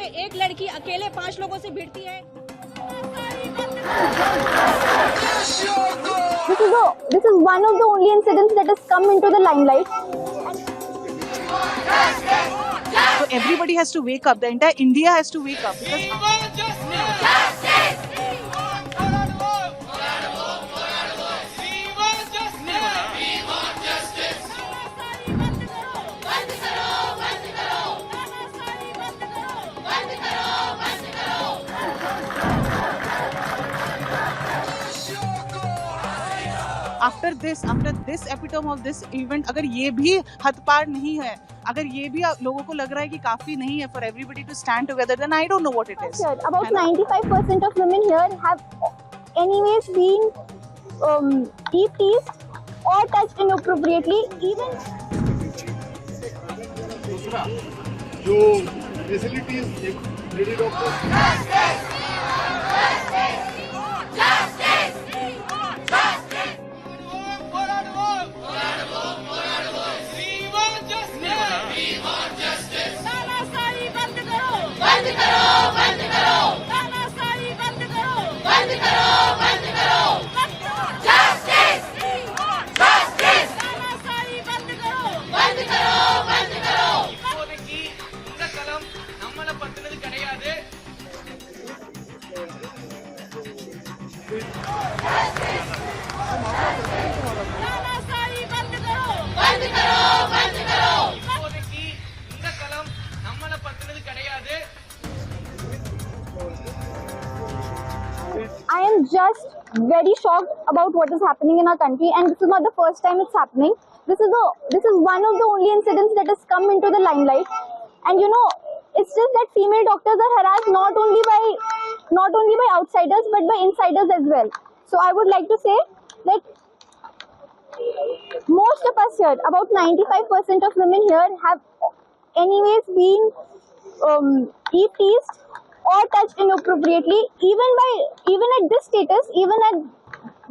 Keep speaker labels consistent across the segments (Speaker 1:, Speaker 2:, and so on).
Speaker 1: में एक लड़की अकेले 5 लोगों से भिड़ती है।
Speaker 2: This is one of the only incidents that has come into the limelight.
Speaker 3: So everybody has to wake up. The entire India has to wake up because after this epitome of this event, अगर ये भी हद पार नहीं है, अगर ये भी लोगों को लग रहा है कि काफी नहीं है for everybody to stand together, then I don't know what it is.
Speaker 2: Sure, about 95% of women here have anyways been teased or touched inappropriately. Even
Speaker 4: दूसरा जो फैसिलिटीज एक lady doctor
Speaker 2: I am just very shocked about what is happening in our country, and this is not the first time it's happening. This is one of the only incidents that has come into the limelight, and it's just that female doctors are harassed not only by outsiders but by insiders as well. So I would like to say that most of us here, about 95% of women here, have anyways been teased or touched inappropriately. Even at this status, even at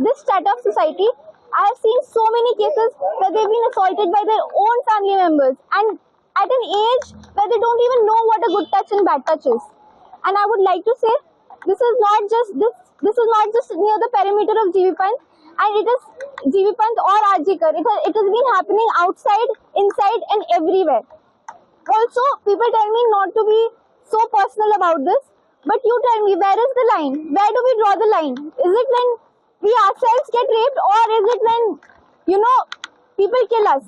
Speaker 2: this strata of society, I have seen so many cases where they've been assaulted by their own family members, and at an age where they don't even know what a good touch and bad touch is. And I would like to say, this is not just near the perimeter of GV Panth, and it is GV Panth or RG Kar. It has been happening outside, inside, and everywhere. Also, people tell me not to be so personal about this, but you tell me, where is the line? Where do we draw the line? Is it when we ourselves get raped, or is it when people kill us?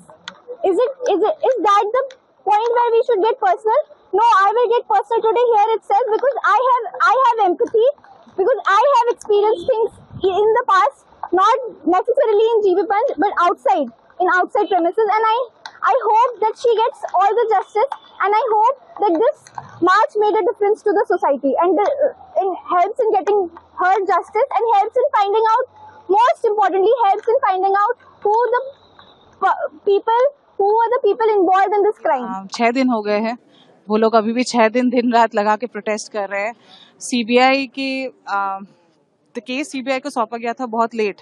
Speaker 2: Is that the point where we should get personal? No, I will get personal today here itself, because I have empathy, because I have experienced things in the past, not necessarily in GV Panth, but in outside premises, and I hope that she gets all the justice, and I hope that this march made a difference to the society, and helps in getting her justice, and helps in finding out, most importantly, helps in finding out who are the people involved in this crime.
Speaker 3: 6 दिन हो गए हैं, वो लोग अभी भी 6 दिन रात लगा के प्रोटेस्ट कर रहे हैं. सीबीआई की तो केस सीबीआई को सौंपा गया था बहुत लेट,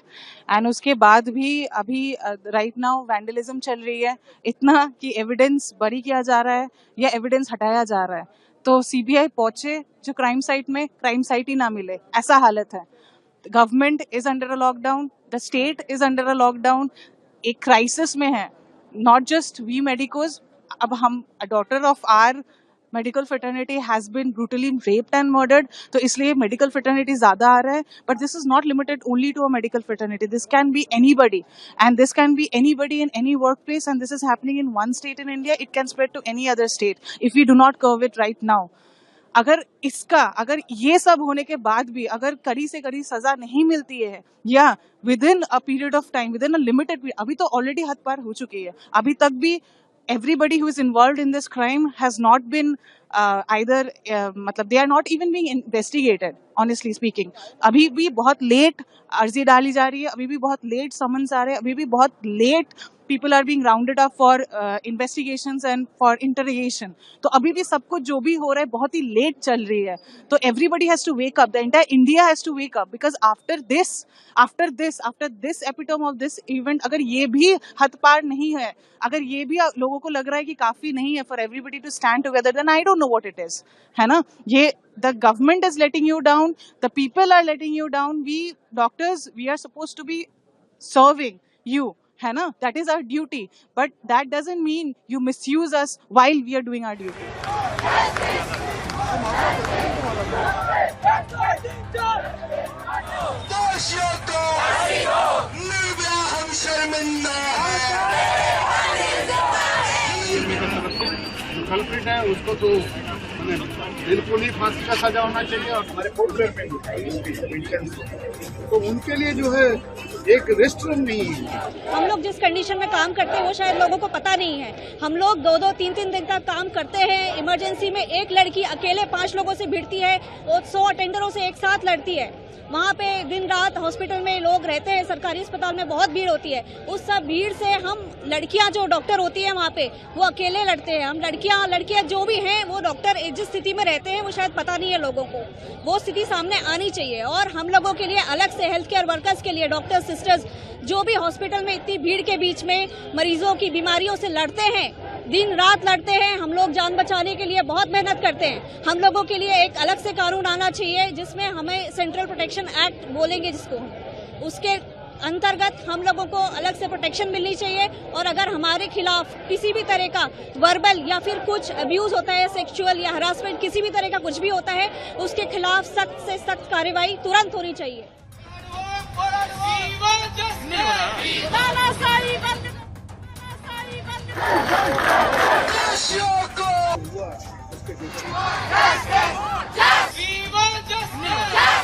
Speaker 3: एंड उसके बाद भी अभी राइट नाउ वैंडलिज्म चल रही है, इतना कि एविडेंस बरी किया जा रहा है या एविडेंस हटाया जा रहा है. तो सीबीआई पहुंचे जो क्राइम साइट ही ना मिले, ऐसा हालत है. Government is under a lockdown, the state is under a lockdown, एक क्राइसिस में है. नॉट जस्ट वी मेडिकोज, अब हम daughter of our medical fraternity has been brutally raped and murdered, तो इसलिए मेडिकल फ्रेटर्निटी ज्यादा आ रहा है. But this is not limited only to a medical fraternity, this can be anybody, and this can be anybody in any work place, and this is happening in one state in India. It can spread to any other state if we do not curb it right now. अगर ये सब होने के बाद भी अगर कड़ी से कड़ी सजा नहीं मिलती है, या with in a period of time, with in a limited period, अभी तो ऑलरेडी हद पार हो चुकी है, अभी तक भी everybody who is involved in this crime has not been मतलब they are not even being investigated, honestly speaking. अभी भी बहुत लेट अर्जी डाली जा रही है, अभी भी बहुत लेट समन्स आ रहे हैं, अभी भी बहुत late people are being rounded up for investigations and for interrogation. तो अभी भी सब कुछ जो भी हो रहा है बहुत ही लेट चल रही है. तो everybody has to wake up. The entire India has to wake up because after this epitome of this event, अगर ये भी हद पार नहीं है, अगर ये भी लोगों को लग रहा है कि काफी नहीं है for everybody to stand together, then I don't know what it is. है ना? ये the government is letting you down, the people are letting you down. We doctors, we are supposed to be serving you, है ना? That is our duty, but that doesn't mean you misuse us while we are doing our duty.
Speaker 4: जो culprit है उसको तो बिल्कुल ही फांसी का सजा होना चाहिए और हमारे तो उनके लिए जो है एक रेस्ट रूम नहीं है.
Speaker 1: हम लोग जिस कंडीशन में काम करते हैं वो शायद लोगों को पता नहीं है. हम लोग 2-2, 3-3 दिन तक काम करते हैं. इमरजेंसी में एक लड़की अकेले 5 लोगों से भिड़ती है और 100 अटेंडरों से एक साथ लड़ती है. वहाँ पे दिन रात हॉस्पिटल में लोग रहते हैं. सरकारी अस्पताल में बहुत भीड़ होती है. उस सब भीड़ से हम लड़कियां जो डॉक्टर होती है वहाँ पे वो अकेले लड़ते हैं. हम लड़कियां जो भी हैं वो डॉक्टर जिस स्थिति में रहते हैं वो शायद पता नहीं है लोगों को. वो स्थिति सामने आनी चाहिए और हम लोगों के लिए अलग से हेल्थ केयर वर्कर्स के लिए डॉक्टर सिस्टर्स जो भी हॉस्पिटल में इतनी भीड़ के बीच में मरीजों की बीमारियों से लड़ते हैं, दिन रात लड़ते हैं. हम लोग जान बचाने के लिए बहुत मेहनत करते हैं. हम लोगों के लिए एक अलग से कानून आना चाहिए जिसमें हमें सेंट्रल प्रोटेक्शन एक्ट बोलेंगे जिसको हम, उसके अंतर्गत हम लोगों को अलग से प्रोटेक्शन मिलनी चाहिए. और अगर हमारे खिलाफ किसी भी तरह का वर्बल या फिर कुछ अब्यूज होता है, सेक्सुअल या हरासमेंट किसी भी तरह का कुछ भी होता है, उसके खिलाफ सख्त से सख्त कार्रवाई तुरंत होनी चाहिए.
Speaker 5: Justice!